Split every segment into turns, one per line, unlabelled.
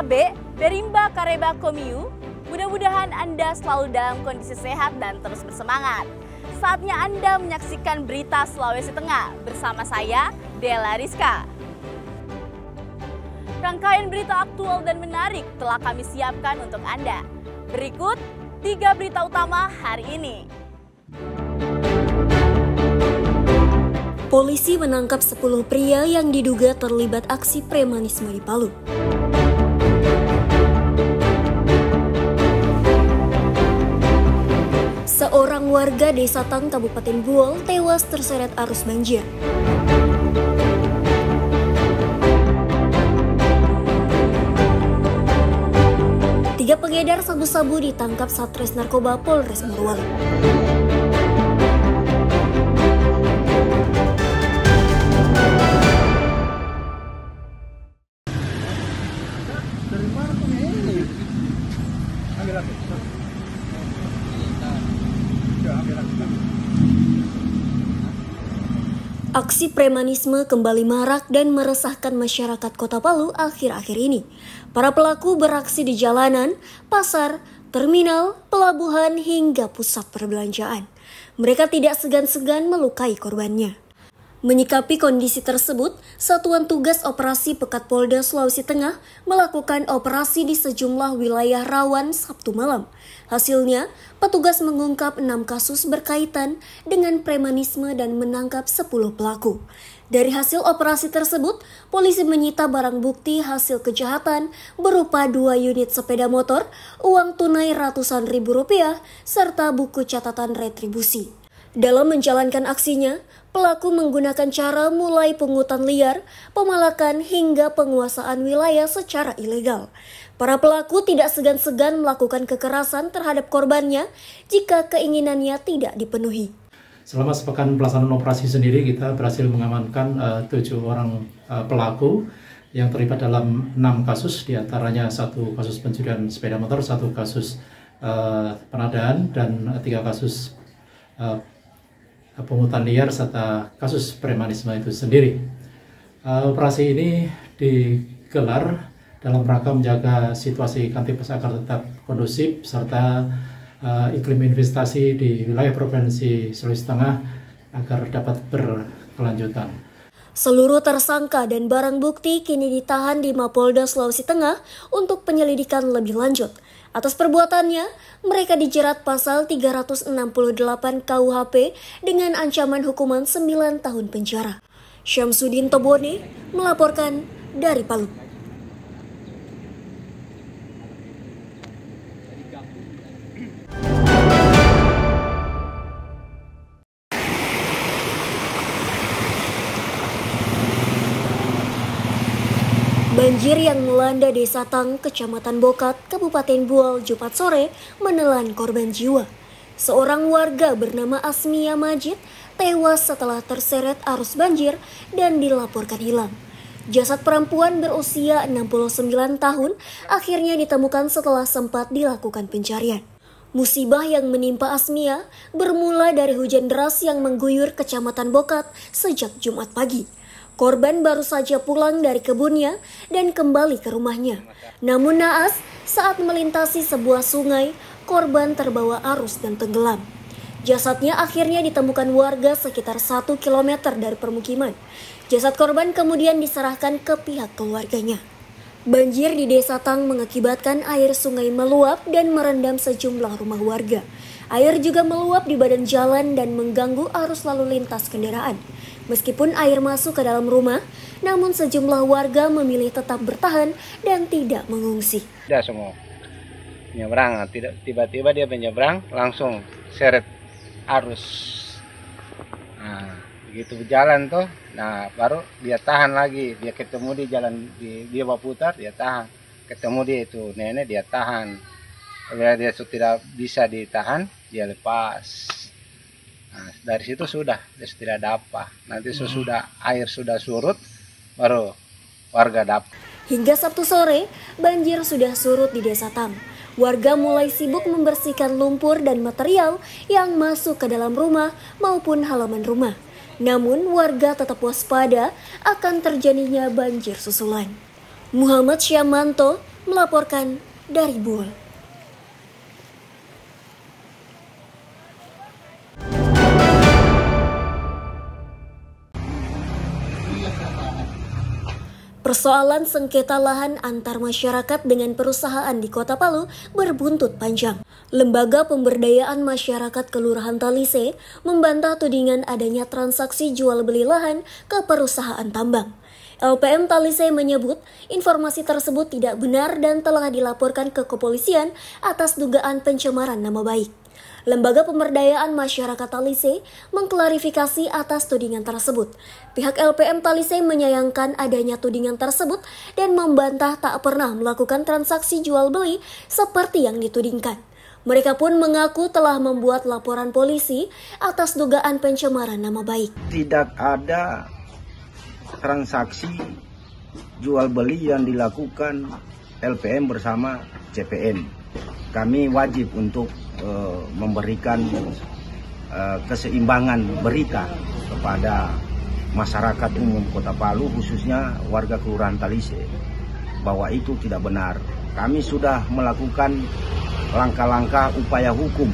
Abe, Berimba Kareba Komiu. Mudah-mudahan Anda selalu dalam kondisi sehat dan terus bersemangat. Saatnya Anda menyaksikan berita Sulawesi Tengah bersama saya, Della Rizka. Rangkaian berita aktual dan menarik telah kami siapkan untuk Anda. Berikut 3 berita utama hari ini.
Polisi menangkap 10 pria yang diduga terlibat aksi premanisme di Palu. Seorang warga Desa Tang, Kabupaten Buol, tewas terseret arus banjir. Tiga pengedar sabu-sabu ditangkap Satres Narkoba Polres Morowali. Aksi premanisme kembali marak dan meresahkan masyarakat Kota Palu akhir-akhir ini. Para pelaku beraksi di jalanan, pasar, terminal, pelabuhan, hingga pusat perbelanjaan. Mereka tidak segan-segan melukai korbannya. Menyikapi kondisi tersebut, Satuan Tugas Operasi Pekat Polda Sulawesi Tengah melakukan operasi di sejumlah wilayah rawan Sabtu malam. Hasilnya, petugas mengungkap 6 kasus berkaitan dengan premanisme dan menangkap 10 pelaku. Dari hasil operasi tersebut, polisi menyita barang bukti hasil kejahatan berupa 2 unit sepeda motor, uang tunai ratusan ribu rupiah, serta buku catatan retribusi. Dalam menjalankan aksinya, pelaku menggunakan cara mulai pungutan liar, pemalakan hingga penguasaan wilayah secara ilegal. Para pelaku tidak segan-segan melakukan kekerasan terhadap korbannya jika keinginannya tidak dipenuhi.
Selama sepekan pelaksanaan operasi sendiri, kita berhasil mengamankan 7 orang pelaku yang terlibat dalam 6 kasus, diantaranya 1 kasus pencurian sepeda motor, 1 kasus penodaan, dan 3 kasus pungutan liar serta kasus premanisme itu sendiri. Operasi ini digelar dalam rangka menjaga situasi Kamtipmas agar tetap kondusif serta iklim investasi di wilayah Provinsi Sulawesi Tengah agar dapat berkelanjutan.
Seluruh tersangka dan barang bukti kini ditahan di Mapolda Sulawesi Tengah untuk penyelidikan lebih lanjut. Atas perbuatannya, mereka dijerat pasal 368 KUHP dengan ancaman hukuman 9 tahun penjara. Syamsuddin Tobone melaporkan dari Palu. Banjir yang melanda Desa Tang, Kecamatan Bokat, Kabupaten Buol, Jumat sore menelan korban jiwa. Seorang warga bernama Asmia Majid tewas setelah terseret arus banjir dan dilaporkan hilang. Jasad perempuan berusia 69 tahun akhirnya ditemukan setelah sempat dilakukan pencarian. Musibah yang menimpa Asmia bermula dari hujan deras yang mengguyur Kecamatan Bokat sejak Jumat pagi. Korban baru saja pulang dari kebunnya dan kembali ke rumahnya. Namun naas, saat melintasi sebuah sungai, korban terbawa arus dan tenggelam. Jasadnya akhirnya ditemukan warga sekitar 1 km dari permukiman. Jasad korban kemudian diserahkan ke pihak keluarganya. Banjir di Desa Tang mengakibatkan air sungai meluap dan merendam sejumlah rumah warga. Air juga meluap di badan jalan dan mengganggu arus lalu lintas kendaraan. Meskipun air masuk ke dalam rumah, namun sejumlah warga memilih tetap bertahan dan tidak mengungsi.
Tidak semua menyeberang, tiba-tiba dia menyeberang langsung seret arus. Nah, begitu berjalan tuh, nah baru dia tahan lagi, dia ketemu di jalan, dia berputar, dia tahan, ketemu dia itu nenek, dia tahan. Kalau dia tidak bisa ditahan, dia lepas. Nah, dari situ sudah tidak ada apa. Nanti sesudah air sudah surut, baru warga dapat.
Hingga Sabtu sore, banjir sudah surut di Desa Tang. Warga mulai sibuk membersihkan lumpur dan material yang masuk ke dalam rumah maupun halaman rumah. Namun warga tetap waspada akan terjadinya banjir susulan. Muhammad Syamanto, melaporkan dari Buol. Persoalan sengketa lahan antar masyarakat dengan perusahaan di Kota Palu berbuntut panjang. Lembaga Pemberdayaan Masyarakat Kelurahan Talise membantah tudingan adanya transaksi jual beli lahan ke perusahaan tambang. LPM Talise menyebut informasi tersebut tidak benar dan telah dilaporkan ke kepolisian atas dugaan pencemaran nama baik. Lembaga Pemberdayaan Masyarakat Talise mengklarifikasi atas tudingan tersebut. Pihak LPM Talise menyayangkan adanya tudingan tersebut dan membantah tak pernah melakukan transaksi jual beli seperti yang ditudingkan. Mereka pun mengaku telah membuat laporan polisi atas dugaan pencemaran nama baik.
Tidak ada transaksi jual beli yang dilakukan LPM bersama CPN. Kami wajib untuk memberikan keseimbangan berita kepada masyarakat umum Kota Palu, khususnya warga Kelurahan Talise, bahwa itu tidak benar. Kami sudah melakukan langkah-langkah upaya hukum.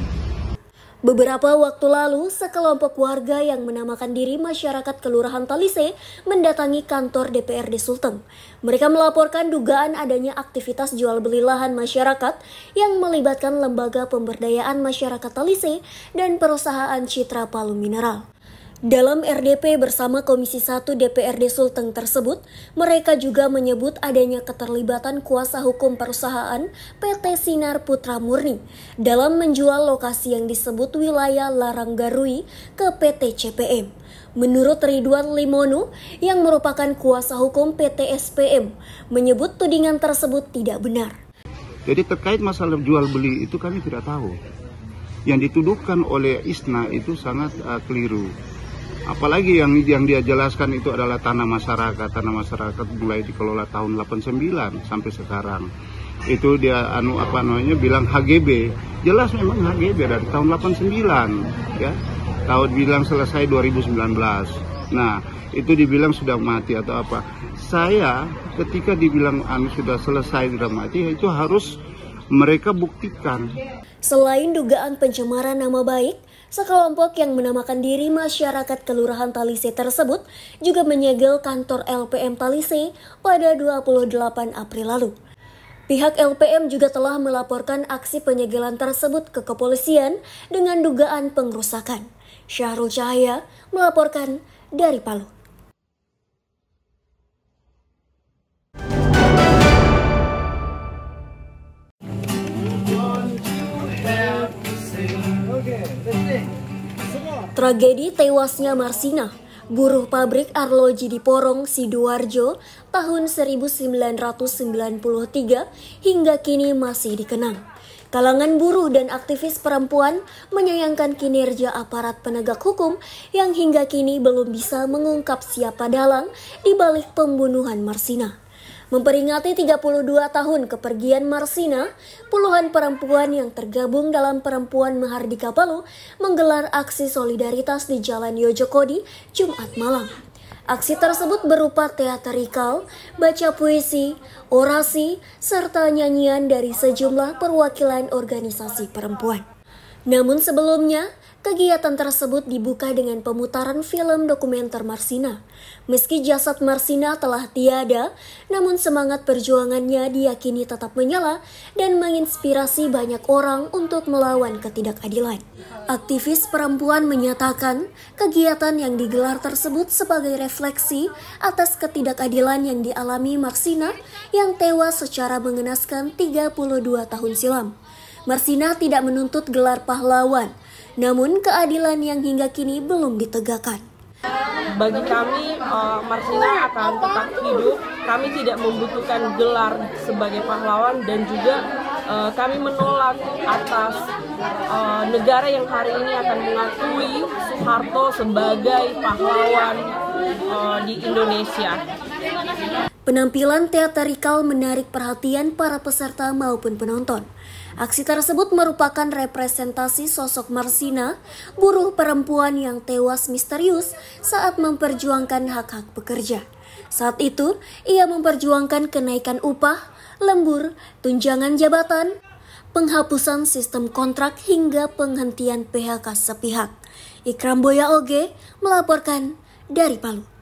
Beberapa waktu lalu, sekelompok warga yang menamakan diri Masyarakat Kelurahan Talise mendatangi kantor DPRD Sulteng. Mereka melaporkan dugaan adanya aktivitas jual beli lahan masyarakat yang melibatkan Lembaga Pemberdayaan Masyarakat Talise dan perusahaan Citra Palu Mineral. Dalam RDP bersama Komisi 1 DPRD Sulteng tersebut, mereka juga menyebut adanya keterlibatan kuasa hukum perusahaan PT Sinar Putra Murni dalam menjual lokasi yang disebut wilayah Laranggarui ke PT CPM. Menurut Ridwan Limono yang merupakan kuasa hukum PT SPM, menyebut tudingan tersebut tidak benar.
Jadi terkait masalah jual beli itu kami tidak tahu. Yang dituduhkan oleh ISNA itu sangat keliru. Apalagi yang dia jelaskan itu adalah tanah masyarakat mulai dikelola tahun 89 sampai sekarang. Itu dia bilang HGB. Jelas memang HGB dari tahun 89 ya. Tahun bilang selesai 2019. Nah, itu dibilang sudah mati atau apa. Saya ketika dibilang sudah selesai sudah mati, itu harus mereka buktikan.
Selain dugaan pencemaran nama baik, sekelompok yang menamakan diri Masyarakat Kelurahan Talise tersebut juga menyegel kantor LPM Talise pada 28 April lalu. Pihak LPM juga telah melaporkan aksi penyegelan tersebut ke kepolisian dengan dugaan pengrusakan. Syahrul Cahaya melaporkan dari Palu. Tragedi tewasnya Marsina, buruh pabrik arloji di Porong, Sidoarjo tahun 1993 hingga kini masih dikenang. Kalangan buruh dan aktivis perempuan menyayangkan kinerja aparat penegak hukum yang hingga kini belum bisa mengungkap siapa dalang di balik pembunuhan Marsina. Memperingati 32 tahun kepergian Marsina, puluhan perempuan yang tergabung dalam Perempuan Mahardika Palu menggelar aksi solidaritas di Jalan Yojokodi, Jumat malam. Aksi tersebut berupa teatrikal, baca puisi, orasi, serta nyanyian dari sejumlah perwakilan organisasi perempuan. Namun sebelumnya, kegiatan tersebut dibuka dengan pemutaran film dokumenter Marsina. Meski jasad Marsina telah tiada, namun semangat perjuangannya diyakini tetap menyala dan menginspirasi banyak orang untuk melawan ketidakadilan. Aktivis perempuan menyatakan kegiatan yang digelar tersebut sebagai refleksi atas ketidakadilan yang dialami Marsina yang tewas secara mengenaskan 32 tahun silam. Marsina tidak menuntut gelar pahlawan, namun keadilan yang hingga kini belum ditegakkan.
Bagi kami, Marsina akan tetap hidup. Kami tidak membutuhkan gelar sebagai pahlawan dan juga kami menolak atas negara yang hari ini akan mengakui Soeharto sebagai pahlawan di Indonesia.
Penampilan teatrikal menarik perhatian para peserta maupun penonton. Aksi tersebut merupakan representasi sosok Marsina, buruh perempuan yang tewas misterius saat memperjuangkan hak-hak pekerja. Saat itu, ia memperjuangkan kenaikan upah, lembur, tunjangan jabatan, penghapusan sistem kontrak hingga penghentian PHK sepihak. Ikram Boya Oge melaporkan dari Palu.